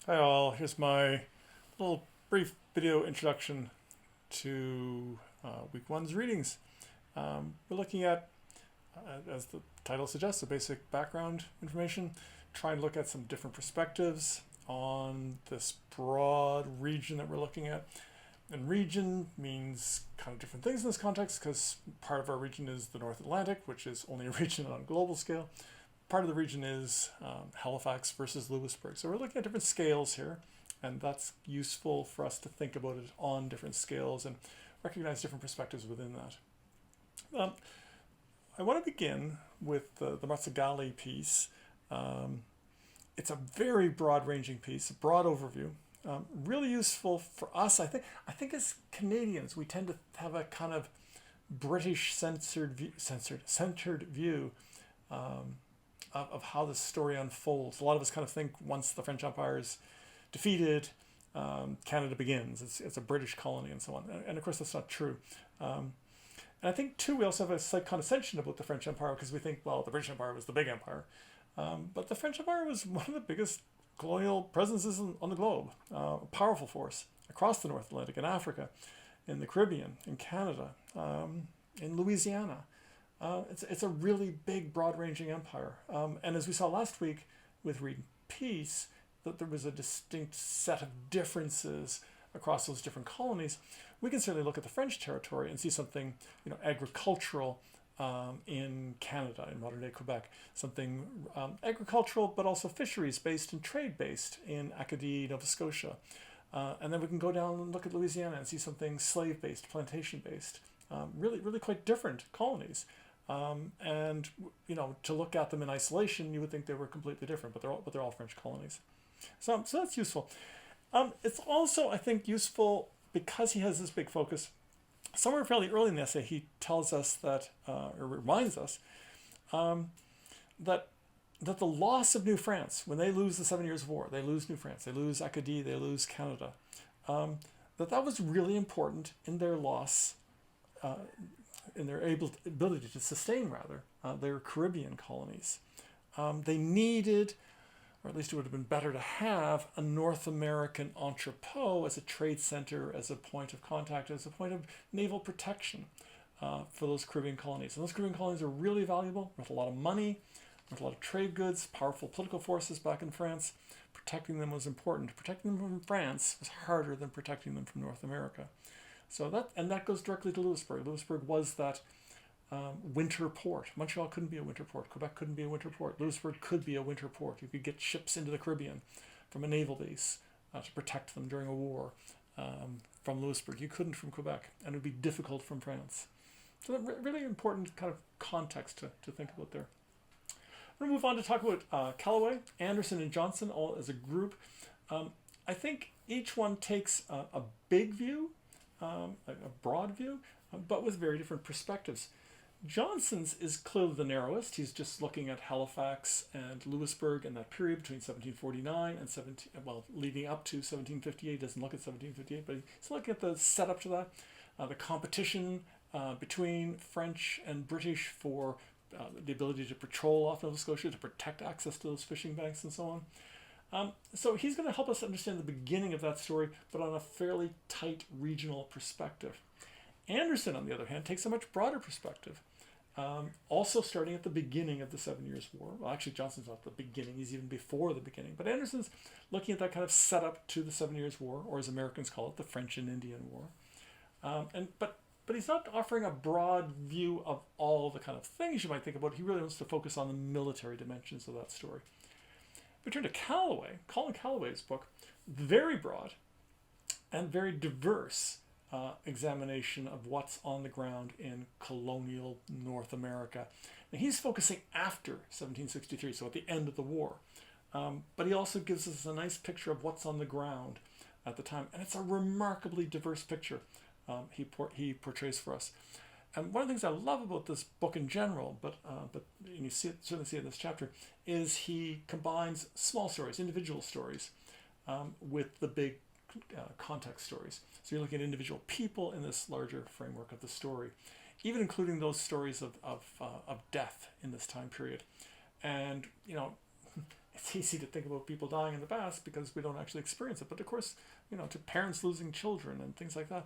Hi all, here's my little brief video introduction to week one's readings. We're looking at, as the title suggests, the basic background information, try and look at some different perspectives on this broad region that we're looking at. And region means kind of different things in this context because part of our region is the North Atlantic, which is only a region on a global scale. Part of the region is Halifax versus Louisbourg. So we're looking at different scales here, and that's useful for us to think about it on different scales and recognize different perspectives within that. I want to begin with the Mazzucchelli piece. It's a very broad-ranging piece, a broad overview. Really useful for us, I think. I think as Canadians, we tend to have a kind of British centered view of how the story unfolds. A lot of us kind of think once the French Empire is defeated, Canada begins. It's a British colony and so on. And of course, that's not true. And I think, too, we also have a slight condescension about the French Empire because we think, well, the British Empire was the big empire. But the French Empire was one of the biggest colonial presences on the globe, a powerful force across the North Atlantic, in Africa, in the Caribbean, in Canada, in Louisiana. It's a really big, broad-ranging empire. And as we saw last week with Read and Peace, that there was a distinct set of differences across those different colonies. We can certainly look at the French territory and see something, agricultural in Canada, in modern-day Quebec, something agricultural but also fisheries-based and trade-based in Acadie, Nova Scotia. And then we can go down and look at Louisiana and see something slave-based, plantation-based, really quite different colonies. And to look at them in isolation, you would think they were completely different, but they're all French colonies. So that's useful. It's also, I think, useful because he has this big focus. Somewhere fairly early in the essay, he tells us that, or reminds us, that the loss of New France, when they lose the 7 Years' War, they lose New France, they lose Acadie, they lose Canada, that was really important in their loss, in their ability to sustain, their Caribbean colonies. They needed, or at least it would have been better to have, a North American entrepot as a trade center, as a point of contact, as a point of naval protection for those Caribbean colonies. And those Caribbean colonies are really valuable, with a lot of money, with a lot of trade goods, powerful political forces back in France. Protecting them was important. Protecting them from France was harder than protecting them from North America. So that goes directly to Louisbourg. Louisbourg was that winter port. Montreal couldn't be a winter port. Quebec couldn't be a winter port. Louisbourg could be a winter port. You could get ships into the Caribbean from a naval base to protect them during a war from Louisbourg. You couldn't from Quebec, and it would be difficult from France. So that really important kind of context to think about there. I'm going to move on to talk about Callaway, Anderson, and Johnson all as a group. I think each one takes a big view, a broad view, but with very different perspectives. Johnson's is clearly the narrowest. He's just looking at Halifax and Louisbourg in that period between 1749 and leading up to 1758. He doesn't look at 1758, but he's looking at the setup to that, the competition between French and British for the ability to patrol off Nova Scotia, to protect access to those fishing banks and so on. So he's going to help us understand the beginning of that story, but on a fairly tight regional perspective. Anderson, on the other hand, takes a much broader perspective, also starting at the beginning of the 7 Years' War. Well, actually, Johnson's not the beginning, he's even before the beginning. But Anderson's looking at that kind of setup to the 7 Years' War, or as Americans call it, the French and Indian War. But he's not offering a broad view of all the kind of things you might think about. He really wants to focus on the military dimensions of that story. We turn to Callaway, Colin Callaway's book, very broad and very diverse examination of what's on the ground in colonial North America. And he's focusing after 1763, so at the end of the war. But he also gives us a nice picture of what's on the ground at the time. And it's a remarkably diverse picture he portrays for us. And one of the things I love about this book in general, but you certainly see it in this chapter, is he combines small stories, individual stories, with the big context stories. So you're looking at individual people in this larger framework of the story, even including those stories of death in this time period. And it's easy to think about people dying in the past because we don't actually experience it. But of course, to parents losing children and things like that,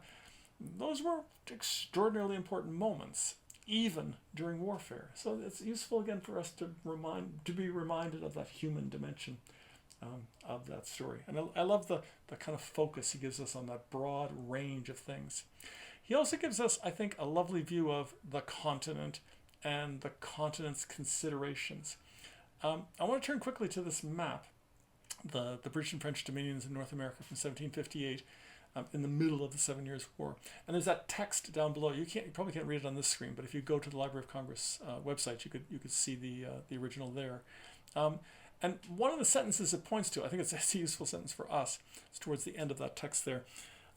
those were extraordinarily important moments, even during warfare. So it's useful again for us to be reminded of that human dimension of that story. And I love the kind of focus he gives us on that broad range of things. He also gives us, I think, a lovely view of the continent and the continent's considerations. I want to turn quickly to this map, the British and French dominions in North America from 1758, in the middle of the 7 Years' War. And there's that text down below. You probably can't read it on this screen, but if you go to the Library of Congress website, you could see the original there. And one of the sentences it points to, I think it's a useful sentence for us, it's towards the end of that text there.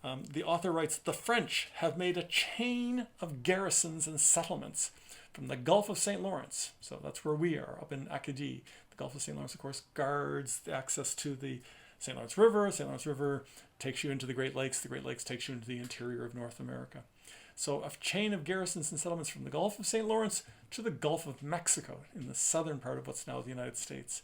The author writes, "The French have made a chain of garrisons and settlements from the Gulf of St. Lawrence," so that's where we are, up in Acadie. The Gulf of St. Lawrence, of course, guards the access to the St. Lawrence River. St. Lawrence River takes you into the Great Lakes. The Great Lakes takes you into the interior of North America. So a chain of garrisons and settlements from the Gulf of St. Lawrence to the Gulf of Mexico in the southern part of what's now the United States.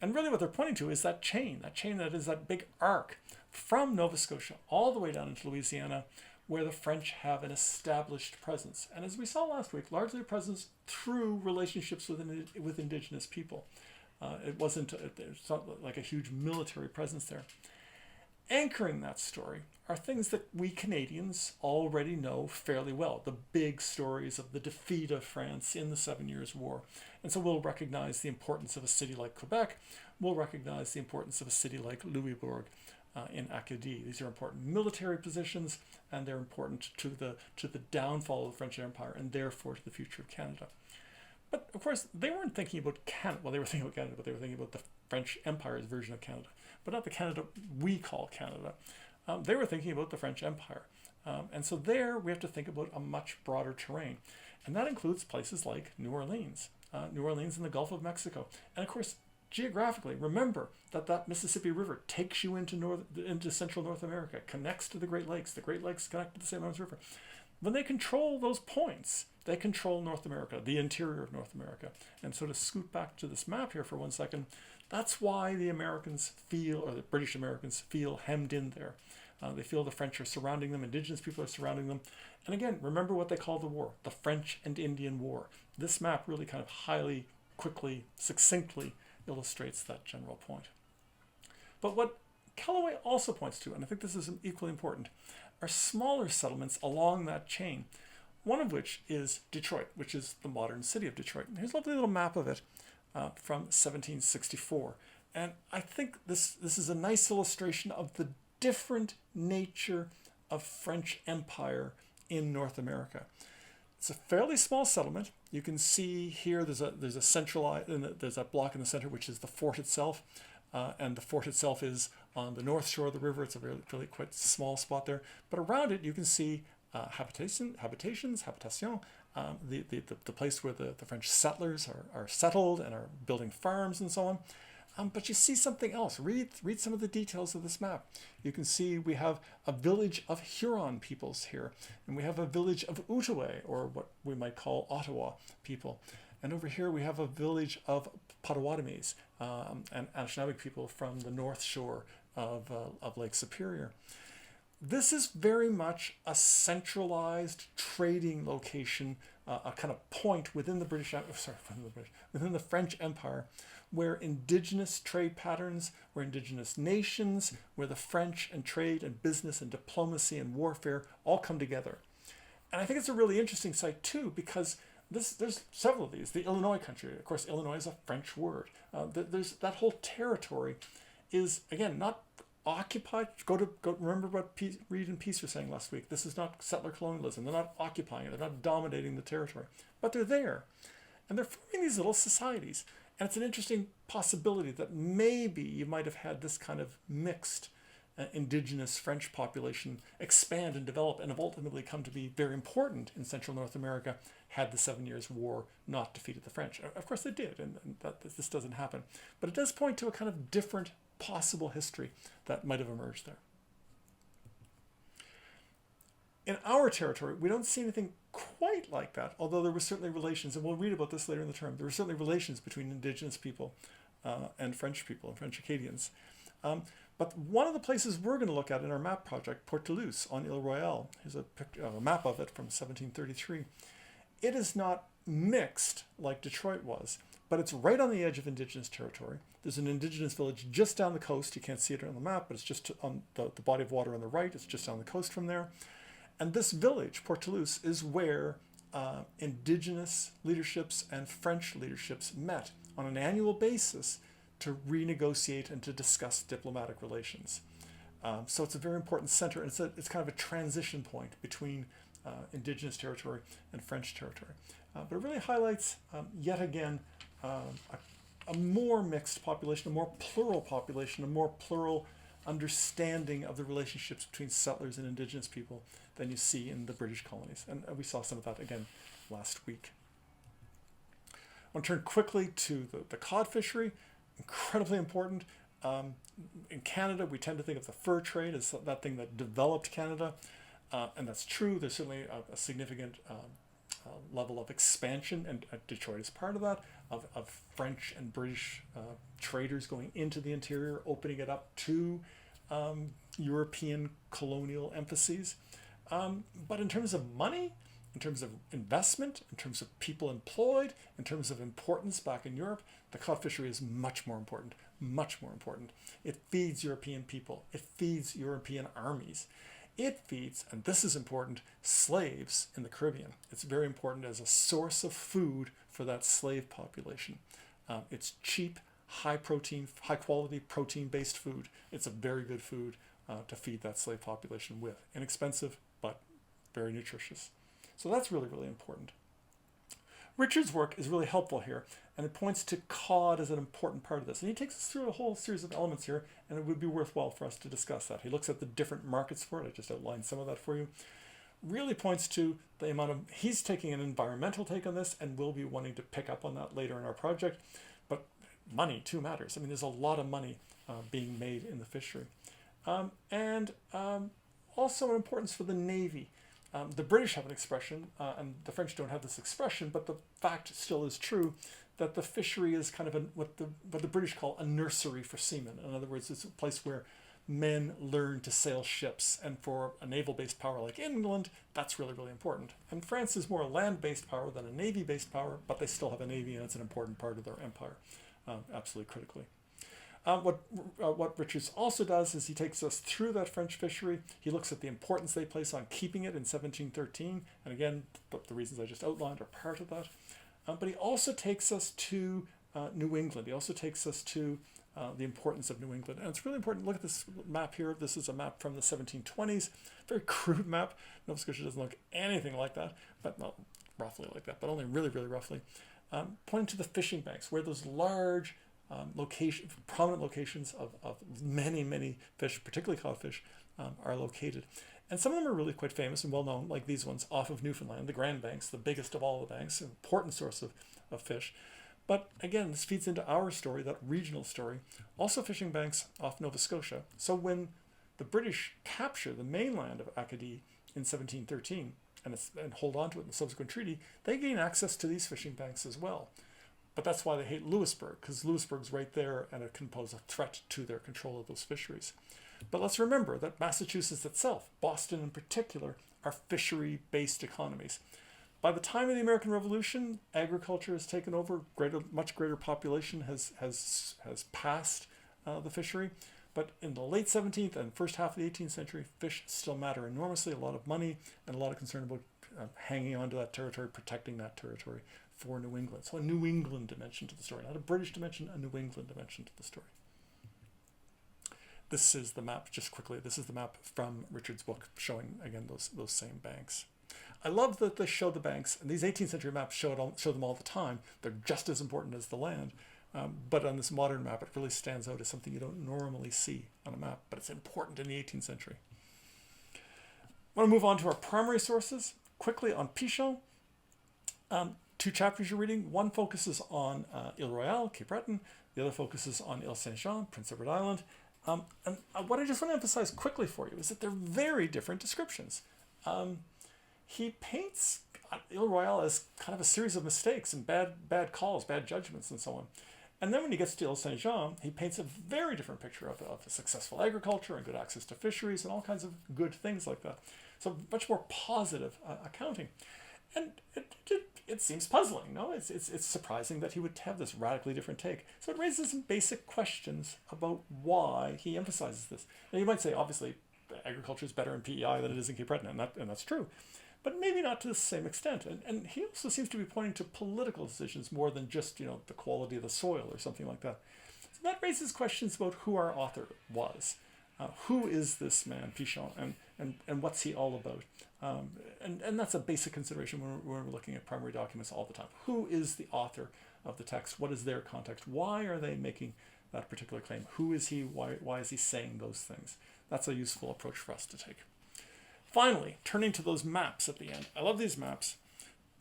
And really what they're pointing to is that chain that is that big arc from Nova Scotia all the way down into Louisiana, where the French have an established presence. And as we saw last week, largely a presence through relationships with indigenous people. It's not like a huge military presence there. Anchoring that story are things that we Canadians already know fairly well, the big stories of the defeat of France in the 7 Years' War. And so we'll recognize the importance of a city like Quebec. We'll recognize the importance of a city like Louisbourg in Acadie. These are important military positions, and they're important to the downfall of the French Empire and therefore to the future of Canada. But of course, they weren't thinking about Canada. Well, they were thinking about Canada, but they were thinking about the French Empire's version of Canada, but not the Canada we call Canada. They were thinking about the French Empire. And so there we have to think about a much broader terrain. And that includes places like New Orleans in the Gulf of Mexico. And of course, geographically, remember that Mississippi River takes you into central North America, connects to the Great Lakes. The Great Lakes connect to the St. Lawrence River. When they control those points, they control North America, the interior of North America. And so to scoot back to this map here for 1 second, that's why the British Americans feel hemmed in there. They feel the French are surrounding them, indigenous people are surrounding them. And again, remember what they call the war, the French and Indian War. This map really kind of highly, quickly, succinctly illustrates that general point. But what Callaway also points to, and I think this is equally important, are smaller settlements along that chain, one of which is Detroit, which is the modern city of Detroit. And here's a lovely little map of it from 1764. And I think this is a nice illustration of the different nature of French Empire in North America. It's a fairly small settlement. You can see here there's a centralized, there's that block in the center, which is the fort itself. And the fort itself is on the north shore of the river. It's a really quite small spot there. But around it, you can see habitation, the place where the French settlers are settled and are building farms and so on. But you see something else. Read some of the details of this map. You can see we have a village of Huron peoples here, and we have a village of Outaouais, or what we might call Ottawa people. And over here we have a village of Potawatomis and Anishinaabe people from the north shore of Lake Superior. This is very much a centralized trading location, a kind of point within the within the French Empire, where indigenous trade patterns, where indigenous nations, where the French and trade and business and diplomacy and warfare all come together. And I think it's a really interesting site too, because there's several of these. The Illinois country, of course, Illinois is a French word. There's that whole territory is, again, not occupied. Remember what Reed and Peace were saying last week. This is not settler colonialism. They're not occupying it. They're not dominating the territory. But they're there. And they're forming these little societies. And it's an interesting possibility that maybe you might have had this kind of mixed indigenous French population expand and develop and have ultimately come to be very important in Central North America had the 7 Years' War not defeated the French. Of course they did, and this doesn't happen. But it does point to a kind of different possible history that might have emerged there. In our territory, we don't see anything quite like that, although there were certainly relations, and we'll read about this later in the term. There were certainly relations between indigenous people and French people and French Acadians. But one of the places we're going to look at in our map project, Port Toulouse on Ile Royale, here's a map of it from 1733. It is not mixed like Detroit was, but it's right on the edge of Indigenous territory. There's an Indigenous village just down the coast. You can't see it on the map, but it's just on the body of water on the right. It's just down the coast from there. And this village, Port Toulouse, is where Indigenous leaderships and French leaderships met on an annual basis to renegotiate and to discuss diplomatic relations. So it's a very important center, and it's kind of a transition point between Indigenous territory and French territory. But it really highlights, yet again, a more mixed population, a more plural population, a more plural understanding of the relationships between settlers and Indigenous people than you see in the British colonies. And we saw some of that again last week. I want to turn quickly to the cod fishery, incredibly important. In Canada, we tend to think of the fur trade as that thing that developed Canada, and that's true. There's certainly a significant level of expansion, and Detroit is part of that, of French and British traders going into the interior, opening it up to European colonial emphases. But in terms of money, in terms of investment, in terms of people employed, in terms of importance back in Europe, the cod fishery is much more important, much more important. It feeds European people. It feeds European armies. It feeds, and this is important, slaves in the Caribbean. It's very important as a source of food for that slave population. It's cheap, high protein, high quality protein-based food. It's a very good food to feed that slave population with. Inexpensive, but very nutritious. So that's really, really important. Richard's work is really helpful here, and it points to cod as an important part of this. And he takes us through a whole series of elements here, and it would be worthwhile for us to discuss that. He looks at the different markets for it. I just outlined some of that for you. Really points to the amount of, he's taking an environmental take on this, and we'll be wanting to pick up on that later in our project. But money too matters. I mean, there's a lot of money being made in the fishery. And also an importance for the Navy. The British have an expression, and the French don't have this expression, but the fact still is true that the fishery is kind of what the British call a nursery for seamen. In other words, it's a place where men learn to sail ships, and for a naval-based power like England, that's really, really important. And France is more a land-based power than a navy-based power, but they still have a navy, and it's an important part of their empire, absolutely critically. What Richards also does is he takes us through that French fishery. He looks at the importance they place on keeping it in 1713. And again, the reasons I just outlined are part of that. But he also takes us to New England. He also takes us to the importance of New England. And it's really important. Look at this map here. This is a map from the 1720s. Very crude map. Nova Scotia doesn't look anything like that, but not roughly like that, but only really, really roughly. Pointing to the fishing banks, where those large prominent locations of many, many fish, particularly codfish, are located. And some of them are really quite famous and well known, like these ones off of Newfoundland, the Grand Banks, the biggest of all the banks, an important source of fish. But again, this feeds into our story, that regional story. Also fishing banks off Nova Scotia. So when the British capture the mainland of Acadie in 1713 and hold on to it in the subsequent treaty, they gain access to these fishing banks as well. But that's why they hate Louisbourg, because Louisbourg's right there and it can pose a threat to their control of those fisheries. But let's remember that Massachusetts itself, Boston in particular, are fishery-based economies. By the time of the American Revolution, agriculture has taken over. Much greater population has passed the fishery. But in the late 17th and first half of the 18th century, fish still matter enormously. A lot of money and a lot of concern about hanging on to that territory, protecting that territory for New England. So a New England dimension to the story, not a British dimension, a New England dimension to the story. This is the map, just quickly, this is the map from Richard's book showing, again, those same banks. I love that they show the banks, and these 18th century maps show them all the time. They're just as important as the land. But on this modern map, it really stands out as something you don't normally see on a map, but it's important in the 18th century. I want to move on to our primary sources. Quickly on Pichon. Two chapters you're reading. One focuses on Ile Royale, Cape Breton. The other focuses on Ile Saint-Jean, Prince Edward Island. And what I just want to emphasize quickly for you is that they're very different descriptions. He paints Ile Royale as kind of a series of mistakes and bad calls, bad judgments, and so on. And then when he gets to Ile Saint-Jean, he paints a very different picture of successful agriculture and good access to fisheries and all kinds of good things like that. So much more positive accounting. And it seems puzzling, no? It's surprising that he would have this radically different take. So it raises some basic questions about why he emphasizes this. Now you might say, obviously, agriculture is better in PEI than it is in Cape Breton, and that's true. But maybe not to the same extent. And he also seems to be pointing to political decisions more than just, the quality of the soil or something like that. So that raises questions about who our author was. Who is this man, Pichon, and what's he all about? And that's a basic consideration when we're looking at primary documents all the time. Who is the author of the text? What is their context? Why are they making that particular claim? Who is he? Why is he saying those things? That's a useful approach for us to take. Finally, turning to those maps at the end. I love these maps.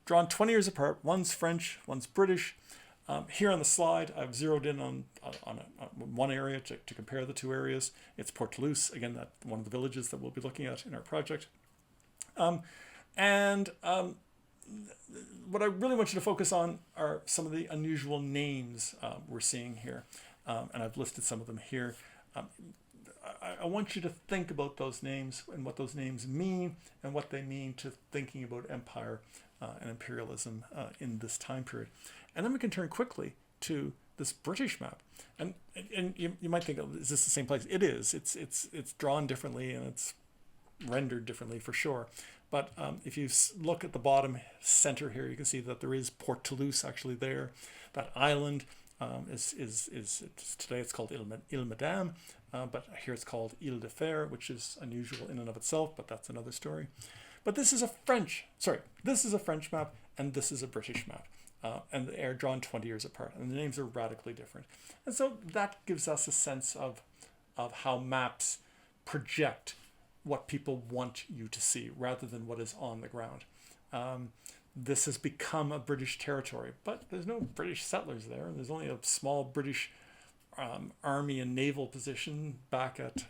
Drawn 20 years apart. One's French, one's British. Here on the slide, I've zeroed in on one area to compare the two areas. It's Port Toulouse, again, one of the villages that we'll be looking at in our project. What I really want you to focus on are some of the unusual names we're seeing here. And I've listed some of them here. I want you to think about those names and what those names mean and what they mean to thinking about empire and imperialism in this time period. And then we can turn quickly to this British map. And you might think, oh, is this the same place? It is. It's drawn differently and it's rendered differently for sure. But if you look at the bottom center here, you can see that there is Port Toulouse actually there. That island today it's called Ile Madame, but here it's called Ile de Fer, which is unusual in and of itself, but that's another story. But this is a French map, and this is a British map. And they are drawn 20 years apart, and the names are radically different. And so that gives us a sense of how maps project what people want you to see rather than what is on the ground. This has become a British territory, but there's no British settlers there. There's only a small British army and naval position back at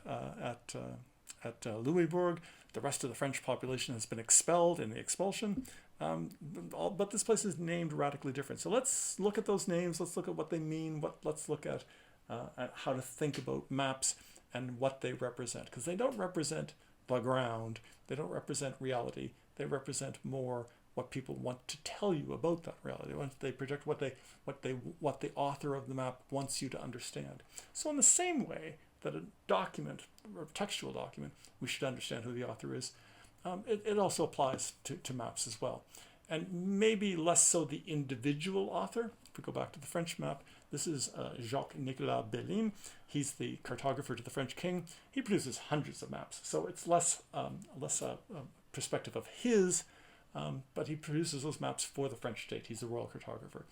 Louisbourg. The rest of the French population has been expelled in the expulsion. But this place is named radically different. So let's look at those names. Let's look at what they mean. Let's look at how to think about maps and what they represent. Because they don't represent the ground. They don't represent reality. They represent more what people want to tell you about that reality. They project what the author of the map wants you to understand. So in the same way that a document, or a textual document, we should understand who the author is, it also applies to maps as well. And maybe less so the individual author. If we go back to the French map, this is Jacques-Nicolas Belin. He's the cartographer to the French king. He produces hundreds of maps. So it's less a perspective of his, but he produces those maps for the French state. He's the royal cartographer.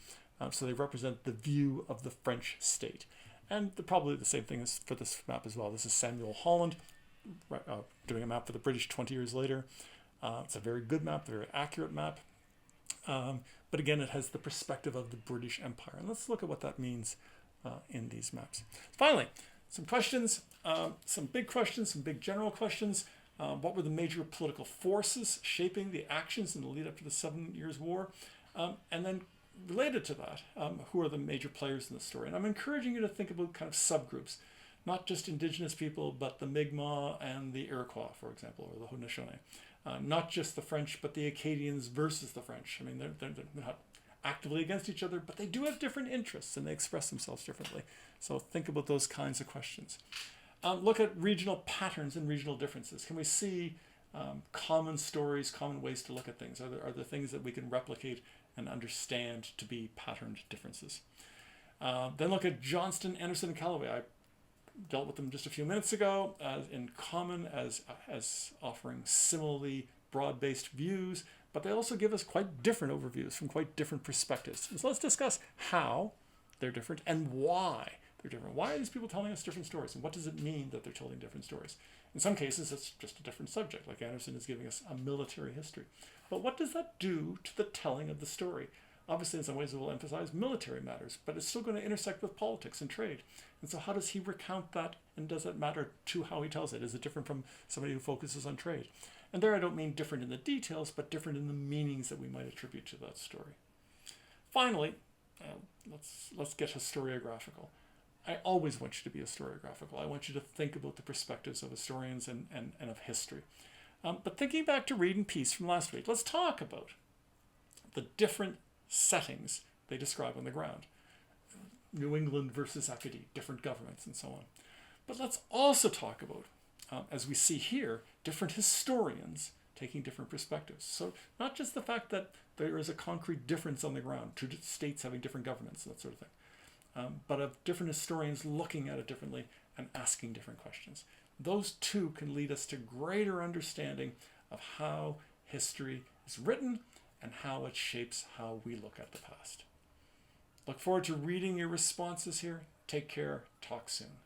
So they represent the view of the French state. And probably the same thing is for this map as well. This is Samuel Holland doing a map for the British 20 years later. It's a very good map, a very accurate map. But again, it has the perspective of the British Empire. And let's look at what that means in these maps. Finally, some questions, some big questions, some big general questions. What were the major political forces shaping the actions in the lead up to the 7 Years' War? And then related to that, who are the major players in the story? And I'm encouraging you to think about kind of subgroups, not just indigenous people, but the Mi'kmaq and the Iroquois, for example, or the Haudenosaunee. Not just the French, but the Acadians versus the French. I mean, they're not actively against each other, but they do have different interests and they express themselves differently. So think about those kinds of questions. Look at regional patterns and regional differences. Can we see common stories, common ways to look at things? Are there things that we can replicate and understand to be patterned differences? Then look at Johnston, Anderson, and Callaway. I dealt with them just a few minutes ago in common as offering similarly broad-based views, but they also give us quite different overviews from quite different perspectives. So let's discuss how they're different and why they're different. Why are these people telling us different stories, and what does it mean that they're telling different stories? In some cases, it's just a different subject, like Anderson is giving us a military history. But what does that do to the telling of the story? Obviously, in some ways, it will emphasize military matters, but it's still going to intersect with politics and trade. And so how does he recount that, and does it matter to how he tells it? Is it different from somebody who focuses on trade? And there I don't mean different in the details, but different in the meanings that we might attribute to that story. Finally, let's get historiographical. I always want you to be historiographical. I want you to think about the perspectives of historians and of history. But thinking back to Reed and Peace from last week, let's talk about the different settings they describe on the ground. New England versus Acadie, different governments and so on. But let's also talk about, as we see here, different historians taking different perspectives. So not just the fact that there is a concrete difference on the ground, two states having different governments, that sort of thing, but of different historians looking at it differently and asking different questions. Those two can lead us to greater understanding of how history is written and how it shapes how we look at the past. Look forward to reading your responses here. Take care. Talk soon.